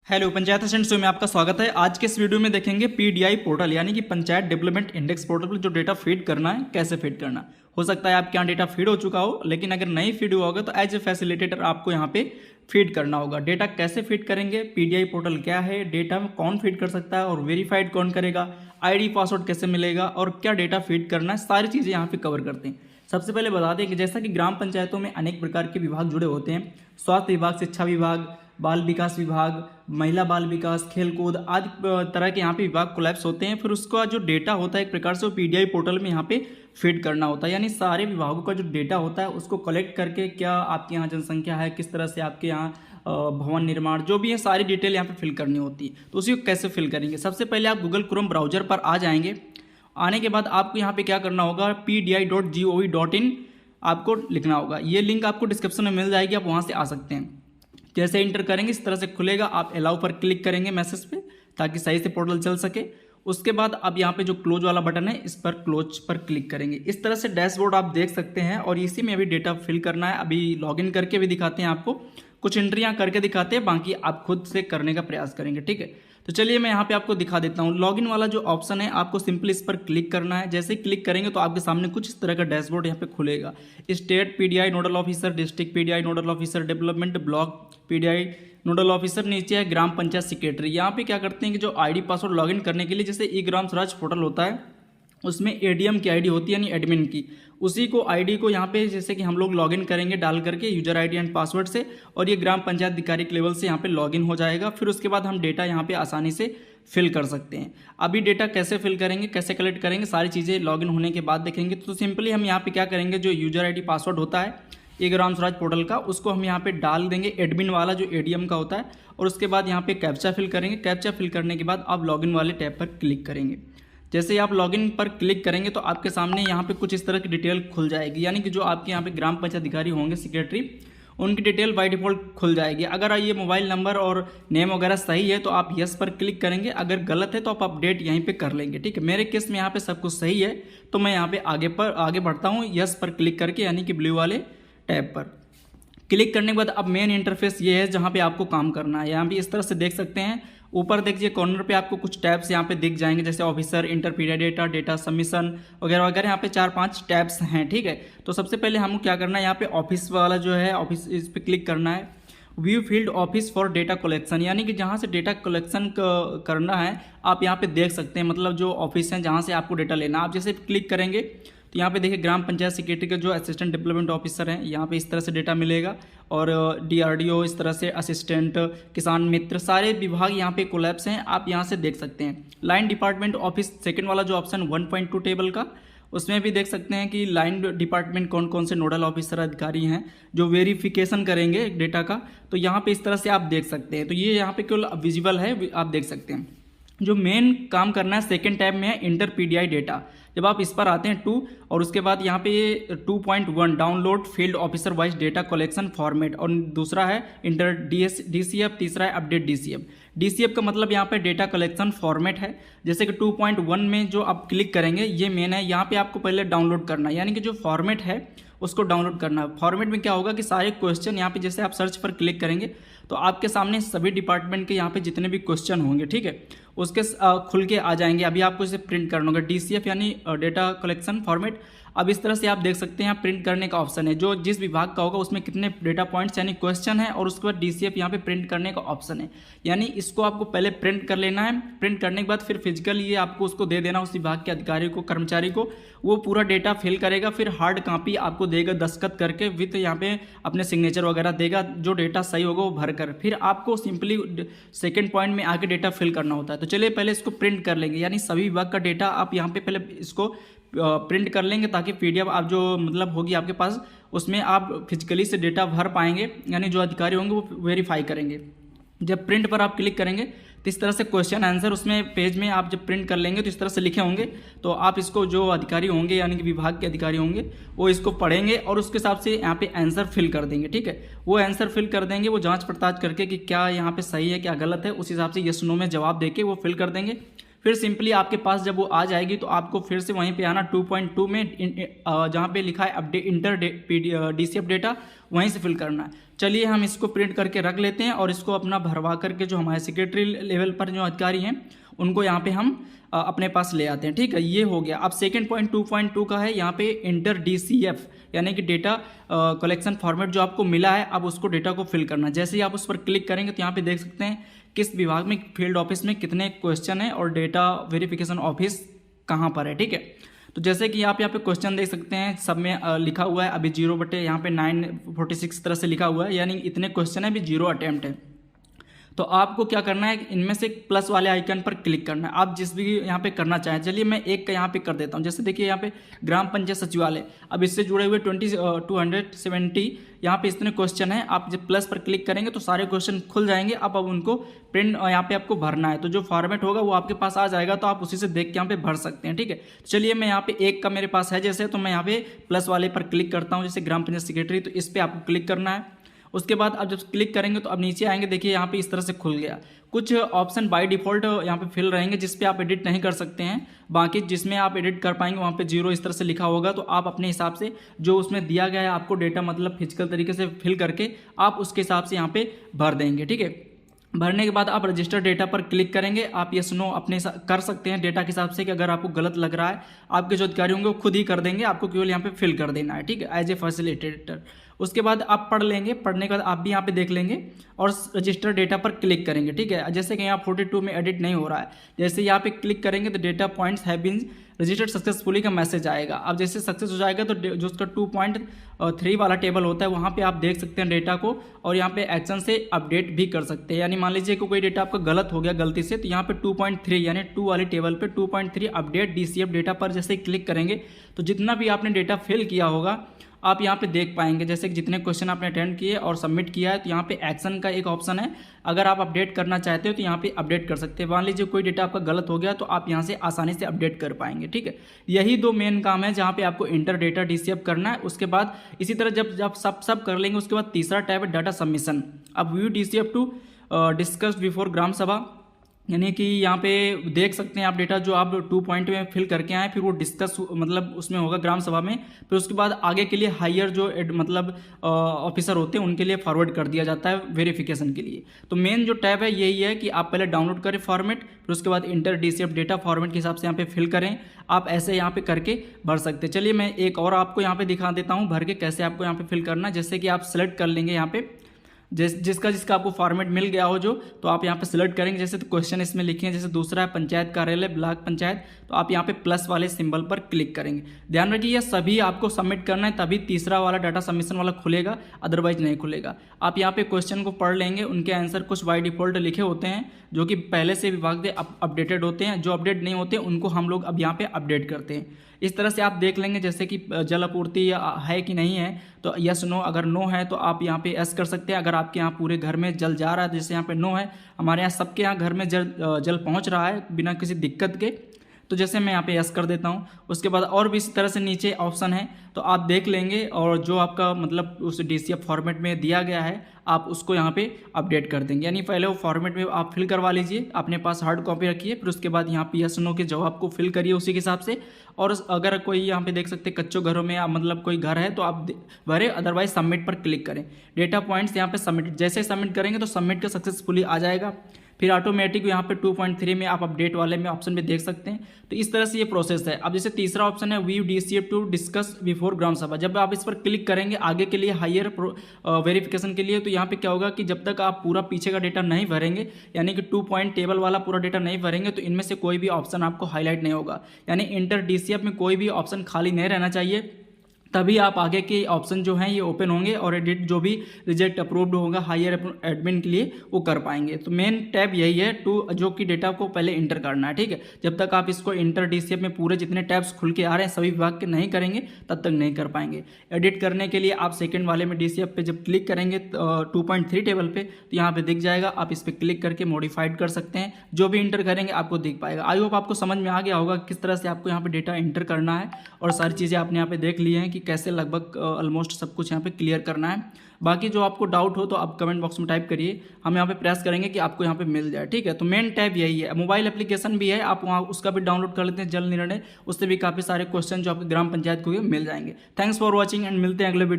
Hello panchayat assistant show में आपका स्वागत है। आज के इस वीडियो में देखेंगे पीडीआई पोर्टल यानी कि पंचायत डेवलपमेंट इंडेक्स पोर्टल पर जो डेटा फीड करना है कैसे फीड करना। हो सकता है आपके यहाँ डेटा फीड हो चुका हो, लेकिन अगर नहीं फीड हुआ होगा तो एज ए फैसिलिटेटर आपको यहाँ पे फीड करना होगा। डेटा कैसे फीड करेंगे, पीडीआई पोर्टल क्या है, डेटा में कौन फीड कर सकता है और वेरीफाइड कौन करेगा, आईडी पासवर्ड कैसे मिलेगा और क्या डेटा फीड करना है, सारी चीज़ें यहाँ पे कवर करते हैं। सबसे पहले बता दें कि जैसा कि ग्राम पंचायतों में अनेक प्रकार के विभाग जुड़े होते हैं, स्वास्थ्य विभाग, शिक्षा विभाग, बाल विकास विभाग, महिला बाल विकास, खेलकूद आदि तरह के यहाँ पे विभाग कोलैप्स होते हैं। फिर उसका जो डेटा होता है एक प्रकार से वो पीडीआई पोर्टल में यहाँ पे फीड करना होता है, यानी सारे विभागों का जो डेटा होता है उसको कलेक्ट करके क्या आपके यहाँ जनसंख्या है, किस तरह से आपके यहाँ भवन निर्माण जो भी है सारी डिटेल यहाँ पे फिल करनी होती है। तो उसी को कैसे फिल करेंगे, सबसे पहले आप गूगल क्रोम ब्राउजर पर आ जाएंगे। आने के बाद आपको यहाँ पे क्या करना होगा, pdi.gov.in आपको लिखना होगा। ये लिंक आपको डिस्क्रिप्शन में मिल जाएगी, आप वहाँ से आ सकते हैं। जैसे इंटर करेंगे इस तरह से खुलेगा, आप अलाउ पर क्लिक करेंगे मैसेज पे ताकि सही से पोर्टल चल सके। उसके बाद अब यहाँ पे जो क्लोज वाला बटन है इस पर क्लोज पर क्लिक करेंगे। इस तरह से डैशबोर्ड आप देख सकते हैं और इसी में अभी डेटा फिल करना है। अभी लॉगिन करके भी दिखाते हैं आपको, कुछ एंट्रियाँ करके दिखाते हैं, बाकी आप खुद से करने का प्रयास करेंगे। ठीक है, तो चलिए मैं यहाँ पे आपको दिखा देता हूँ। लॉगिन वाला जो ऑप्शन है आपको सिंपली इस पर क्लिक करना है। जैसे क्लिक करेंगे तो आपके सामने कुछ इस तरह का डैशबोर्ड यहाँ पे खुलेगा। State PDI nodal officer, district PDI nodal officer, development block PDI nodal officer, नीचे है ग्राम पंचायत सेक्रेटरी। यहाँ पे क्या करते हैं कि जो आईडी पासवर्ड लॉगिन करने के लिए जैसे ई ग्राम स्वराज पोर्टल होता है उसमें एडीएम की आईडी होती है यानी एडमिन की, उसी को आईडी को यहाँ पे जैसे कि हम लोग लॉगिन करेंगे डाल करके यूजर आईडी एंड पासवर्ड से, और ये ग्राम पंचायत अधिकारी लेवल से यहाँ पे लॉगिन हो जाएगा। फिर उसके बाद हम डेटा यहाँ पे आसानी से फिल कर सकते हैं। अभी डेटा कैसे फिल करेंगे, कैसे कलेक्ट करेंगे, सारी चीज़ें लॉगिन होने के बाद देखेंगे। तो सिंपली हम यहाँ पे क्या करेंगे, जो यूजर आईडी पासवर्ड होता है ई ग्राम स्वराज पोर्टल का उसको हम यहाँ पे डाल देंगे, एडमिन वाला जो एडीएम का होता है, और उसके बाद यहाँ पे कैप्चा फिल करेंगे। कैप्चा फिल करने के बाद आप लॉगिन वाले टैब पर क्लिक करेंगे। जैसे ही आप लॉगिन पर क्लिक करेंगे तो आपके सामने यहाँ पे कुछ इस तरह की डिटेल खुल जाएगी, यानी कि जो आपके यहाँ पे ग्राम पंचायत अधिकारी होंगे सेक्रेटरी, उनकी डिटेल बाय डिफ़ॉल्ट खुल जाएगी। अगर ये मोबाइल नंबर और नेम वगैरह सही है तो आप यस पर क्लिक करेंगे, अगर गलत है तो आप अपडेट यहीं पे कर लेंगे। ठीक है, मेरे केस में यहाँ पे सब कुछ सही है तो मैं यहाँ पे आगे बढ़ता हूँ यस पर क्लिक करके, यानी कि ब्लू वाले टैब पर क्लिक करने के बाद अब मेन इंटरफेस ये है जहाँ पे आपको काम करना है। यहाँ पे इस तरह से देख सकते हैं, ऊपर देखिए कॉर्नर पे आपको कुछ टैब्स यहाँ पे दिख जाएंगे, जैसे officer, inter PDI data, data submission वगैरह वगैरह। यहाँ पे 4-5 टैब्स हैं। ठीक है, तो सबसे पहले हमको क्या करना है, यहाँ पे ऑफिस वाला जो है ऑफिस, इस पर क्लिक करना है। View field office for data collection, यानी कि जहाँ से डेटा कलेक्शन करना है आप यहाँ पे देख सकते हैं, मतलब जो ऑफिस हैं जहाँ से आपको डेटा लेना। आप जैसे क्लिक करेंगे तो यहाँ पे देखिए ग्राम पंचायत सेक्रेटरी के जो असिस्टेंट डेवलपमेंट ऑफिसर हैं यहाँ पे इस तरह से डेटा मिलेगा, और डीआरडीओ इस तरह से असिस्टेंट, किसान मित्र, सारे विभाग यहाँ पे कोलैप्स हैं, आप यहाँ से देख सकते हैं। लाइन डिपार्टमेंट ऑफिस सेकंड वाला जो ऑप्शन 1.2 टेबल का, उसमें भी देख सकते हैं कि लाइन डिपार्टमेंट कौन कौन से नोडल ऑफिसर अधिकारी हैं जो वेरिफिकेशन करेंगे डेटा का, तो यहाँ पे इस तरह से आप देख सकते हैं। तो ये यहाँ पे केवल विजिबल है, आप देख सकते हैं। जो मेन काम करना है सेकंड टैब में है इंटर पीडीआई डेटा। जब आप इस पर आते हैं 2 और उसके बाद यहाँ पे ये 2.1 download field officer wise data collection format, और दूसरा है इंटर डीसीएफ, तीसरा है अपडेट डीसीएफ। डीसीएफ का मतलब यहाँ पे डेटा कलेक्शन फॉर्मेट है। जैसे कि 2.1 में जो आप क्लिक करेंगे ये मेन है, यहाँ पे आपको पहले डाउनलोड करना है, यानी कि जो फॉर्मेट है उसको डाउनलोड करना है। फॉर्मेट में क्या होगा कि सारे क्वेश्चन यहाँ पे जैसे आप सर्च पर क्लिक करेंगे तो आपके सामने सभी डिपार्टमेंट के यहाँ पे जितने भी क्वेश्चन होंगे, ठीक है, उसके खुल के आ जाएंगे। अभी आपको इसे प्रिंट करना होगा, डीसीएफ यानी डेटा कलेक्शन फॉर्मेट। अब इस तरह से आप देख सकते हैं यहाँ प्रिंट करने का ऑप्शन है, जो जिस विभाग का होगा उसमें कितने डेटा पॉइंट्स यानी क्वेश्चन है, और उसके बाद डीसीएफ यहाँ पे प्रिंट करने का ऑप्शन है, यानी इसको आपको पहले प्रिंट कर लेना है। प्रिंट करने के बाद फिर फिजिकल ये आपको उसको दे देना उस विभाग के अधिकारी को, कर्मचारी को, वो पूरा डेटा फिल करेगा, फिर हार्ड कॉपी आपको देगा दस्तखत करके विथ यहाँ पे अपने सिग्नेचर वगैरह देगा। जो डेटा सही होगा वो भर कर फिर आपको सिंपली सेकेंड पॉइंट में आके डेटा फिल करना होता है। तो चलिए पहले इसको प्रिंट कर लेंगे, यानी सभी विभाग का डेटा आप यहाँ पे पहले इसको प्रिंट कर लेंगे ताकि पीडीएफ आप जो मतलब होगी आपके पास उसमें आप फिजिकली से डेटा भर पाएंगे, यानी जो अधिकारी होंगे वो वेरीफाई करेंगे। जब प्रिंट पर आप क्लिक करेंगे तो इस तरह से क्वेश्चन आंसर उसमें पेज में आप जब प्रिंट कर लेंगे तो इस तरह से लिखे होंगे, तो आप इसको जो अधिकारी होंगे यानी कि विभाग के अधिकारी होंगे वो इसको पढ़ेंगे और उसके हिसाब से यहाँ पे आंसर फिल कर देंगे। ठीक है, वो आंसर फिल कर देंगे, वो जांच पड़ताल करके कि क्या यहाँ पे सही है क्या गलत है, उस हिसाब से यस नो में जवाब देके वो फिल कर देंगे। फिर सिंपली आपके पास जब वो आ जाएगी तो आपको फिर से वहीं पे आना 2.2 में जहाँ पे लिखा है अपडेट इंटर DCF डेटा, वहीं से फिल करना है। चलिए हम इसको प्रिंट करके रख लेते हैं और इसको अपना भरवा करके जो हमारे सेक्रेटरी लेवल पर जो अधिकारी हैं उनको यहाँ पे हम अपने पास ले आते हैं। ठीक है, ये हो गया। अब सेकेंड पॉइंट 2.2 का है यहाँ पे इंटर DCF यानी कि डेटा कलेक्शन फॉर्मेट जो आपको मिला है, अब उसको डेटा को फिल करना। जैसे ही आप उस पर क्लिक करेंगे तो यहाँ पे देख सकते हैं किस विभाग में, फील्ड ऑफिस में कितने क्वेश्चन है और डेटा वेरिफिकेशन ऑफिस कहाँ पर है। ठीक है, तो जैसे कि आप यहाँ पे क्वेश्चन देख सकते हैं, सब में लिखा हुआ है अभी 0 बटे यहाँ पे 946 तरह से लिखा हुआ है, यानी इतने क्वेश्चन है, अभी 0 अटेम्प्ट है। तो आपको क्या करना है, इनमें से प्लस वाले आइकन पर क्लिक करना है, आप जिस भी यहाँ पे करना चाहें। चलिए मैं एक का यहाँ पे कर देता हूँ। जैसे देखिए यहाँ पे ग्राम पंचायत सचिवालय, अब इससे जुड़े हुए 270 यहाँ पे इतने क्वेश्चन है। आप जब प्लस पर क्लिक करेंगे तो सारे क्वेश्चन खुल जाएंगे। अब उनको प्रिंट यहाँ पे आपको भरना है, तो जो फॉर्मेट होगा वो आपके पास आ जाएगा, तो आप उसी से देख के यहाँ पे भर सकते हैं। ठीक है, चलिए मैं यहाँ पे एक का मेरे पास है जैसे, तो मैं यहाँ पे प्लस वाले पर क्लिक करता हूँ, जैसे ग्राम पंचायत सेक्रेटरी, तो इस पर आपको क्लिक करना है। उसके बाद अब जब क्लिक करेंगे तो अब नीचे आएंगे, देखिए यहाँ पे इस तरह से खुल गया। कुछ ऑप्शन बाय डिफॉल्ट यहाँ पे फिल रहेंगे जिस पे आप एडिट नहीं कर सकते हैं, बाकी जिसमें आप एडिट कर पाएंगे वहाँ पे 0 इस तरह से लिखा होगा। तो आप अपने हिसाब से जो उसमें दिया गया है आपको डेटा, मतलब फिजिकल तरीके से फिल करके आप उसके हिसाब से यहाँ पे भर देंगे। ठीक है, भरने के बाद आप रजिस्टर डेटा पर क्लिक करेंगे। आप यस नो अपने कर सकते हैं डेटा के हिसाब से, कि अगर आपको गलत लग रहा है आपके जो अधिकारी होंगे वो खुद ही कर देंगे, आपको केवल यहाँ पे फिल कर देना है। ठीक है, एज ए फैसिलिटेटर। उसके बाद आप पढ़ लेंगे, पढ़ने के बाद आप भी यहाँ पे देख लेंगे और रजिस्टर डेटा पर क्लिक करेंगे। ठीक है, जैसे कि यहाँ 42 में एडिट नहीं हो रहा है, जैसे यहाँ पे क्लिक करेंगे तो data points have been registered successfully का मैसेज आएगा। अब जैसे सक्सेस हो जाएगा तो जो उसका 2.3 वाला टेबल होता है वहाँ पे आप देख सकते हैं डेटा को, और यहाँ पे एक्शन से अपडेट भी कर सकते हैं। यानी मान लीजिए कि कोई डेटा आपका गलत हो गया गलती से, तो यहाँ पे 2.3 यानी 2 वाले टेबल पे 2.3 अपडेट DCF डेटा पर जैसे क्लिक करेंगे तो जितना भी आपने डेटा फिल किया होगा आप यहाँ पे देख पाएंगे। जैसे कि जितने क्वेश्चन आपने अटेंड किए और सबमिट किया है, तो यहाँ पे एक्शन का एक ऑप्शन है, अगर आप अपडेट करना चाहते हो तो यहाँ पे अपडेट कर सकते हैं। मान लीजिए कोई डेटा आपका गलत हो गया तो आप यहाँ से आसानी से अपडेट कर पाएंगे। ठीक है, यही 2 मेन काम है जहाँ पे आपको इंटर डेटा DCF करना है। उसके बाद इसी तरह जब सब कर लेंगे उसके बाद तीसरा टैब है डाटा सबमिशन। अब view DCF to discuss before gram sabha, यानी कि यहाँ पे देख सकते हैं आप डेटा जो आप 2 पॉइंट में फिल करके आए, फिर वो डिस्कस मतलब उसमें होगा ग्राम सभा में, फिर उसके बाद आगे के लिए हायर जो मतलब ऑफिसर होते हैं उनके लिए फॉरवर्ड कर दिया जाता है वेरिफिकेशन के लिए। तो मेन जो टैब है यही है कि आप पहले डाउनलोड करें फॉर्मेट, फिर उसके बाद इंटर DCF डेटा फॉर्मेट के हिसाब से यहाँ पे फिल करें। आप ऐसे यहाँ पे करके भर सकते हैं। चलिए मैं एक और आपको यहाँ पे दिखा देता हूँ भर के कैसे आपको यहाँ पे फिल करना है। जैसे कि आप सेलेक्ट कर लेंगे यहाँ पे जिसका आपको फॉर्मेट मिल गया हो जो, तो आप यहाँ पे सिलेक्ट करेंगे। जैसे तो क्वेश्चन इसमें लिखे हैं, जैसे दूसरा है पंचायत कार्यालय ब्लॉक पंचायत, तो आप यहाँ पे प्लस वाले सिंबल पर क्लिक करेंगे। ध्यान रखिए ये सभी आपको सबमिट करना है, तभी तीसरा वाला डाटा सबमिशन वाला खुलेगा, अदरवाइज नहीं खुलेगा। आप यहाँ पे क्वेश्चन को पढ़ लेंगे, उनके आंसर कुछ बाय डिफॉल्ट लिखे होते हैं जो कि पहले से विभाग से अपडेटेड होते हैं, जो अपडेट नहीं होते उनको हम लोग अब यहाँ पे अपडेट करते हैं। इस तरह से आप देख लेंगे जैसे कि जल आपूर्ति है कि नहीं है, तो यस नो, अगर नो है तो आप यहाँ पे यस कर सकते हैं। अगर आपके यहाँ पूरे घर में जल जा रहा है, जैसे यहाँ पे नो है, हमारे यहाँ सबके यहाँ घर में जल पहुँच रहा है बिना किसी दिक्कत के, तो जैसे मैं यहाँ पे यस कर देता हूँ। उसके बाद और भी इस तरह से नीचे ऑप्शन है, तो आप देख लेंगे और जो आपका मतलब उस DCF फॉर्मेट में दिया गया है आप उसको यहाँ पे अपडेट कर देंगे। यानी पहले वो फॉर्मेट में आप फिल करवा लीजिए, अपने पास हार्ड कॉपी रखिए, फिर उसके बाद यहाँ पे यस नो के जवाब को फिल करिए उसी के हिसाब से। और अगर कोई यहाँ पे देख सकते हैं कच्चों घरों में मतलब कोई घर है तो आप भरे, अदरवाइज सबमिट पर क्लिक करें। डेटा पॉइंट्स यहाँ पे सबमिट, जैसे सबमिट करेंगे तो सबमिट का सक्सेसफुली आ जाएगा। फिर ऑटोमेटिक यहाँ पे 2.3 में आप अपडेट वाले में ऑप्शन में देख सकते हैं। तो इस तरह से ये प्रोसेस है। अब जैसे तीसरा ऑप्शन है view DCF to discuss before gram sabha, जब आप इस पर क्लिक करेंगे आगे के लिए हायर वेरिफिकेशन के लिए, तो यहाँ पे क्या होगा कि जब तक आप पूरा पीछे का डेटा नहीं भरेंगे, यानी कि 2 पॉइंट टेबल वाला पूरा डेटा नहीं भरेंगे, तो इनमें से कोई भी ऑप्शन आपको हाईलाइट नहीं होगा। यानी इंटर DCF में कोई भी ऑप्शन खाली नहीं रहना चाहिए, तभी आप आगे के ऑप्शन जो हैं ये ओपन होंगे और एडिट जो भी रिजेक्ट अप्रूव्ड होगा हायर एडमिन के लिए वो कर पाएंगे। तो मेन टैब यही है जो कि डेटा को पहले इंटर करना है। ठीक है, जब तक आप इसको इंटर DCF में पूरे जितने टैब्स खुल के आ रहे हैं सभी विभाग के नहीं करेंगे तब तक नहीं कर पाएंगे। एडिट करने के लिए आप सेकेंड वाले में DCF पे जब क्लिक करेंगे 2.3 टेबल पे, तो यहाँ पे दिख जाएगा, आप इस पर क्लिक करके मॉडिफाइड कर सकते हैं, जो भी इंटर करेंगे आपको दिख पाएगा। आई होप आपको समझ में आ गया होगा किस तरह से आपको यहाँ पे डेटा इंटर करना है, और सारी चीज़ें आपने यहाँ पे देख ली हैं कि कैसे लगभग ऑलमोस्ट सब कुछ यहाँ पे क्लियर करना है। बाकी जो आपको डाउट हो तो आप कमेंट बॉक्स में टाइप करिए, हम यहाँ पे प्रेस करेंगे कि आपको यहाँ पे मिल जाए। ठीक है, तो मेन टैब यही है। मोबाइल एप्लीकेशन भी है, आप वहाँ उसका भी डाउनलोड कर लेते हैं जल निर्णय, उससे भी काफ़ी सारे क्वेश्चन जो आपके ग्राम पंचायत को मिल जाएंगे। थैंक्स फॉर वॉचिंग एंड मिलते हैं अगले वीडियो।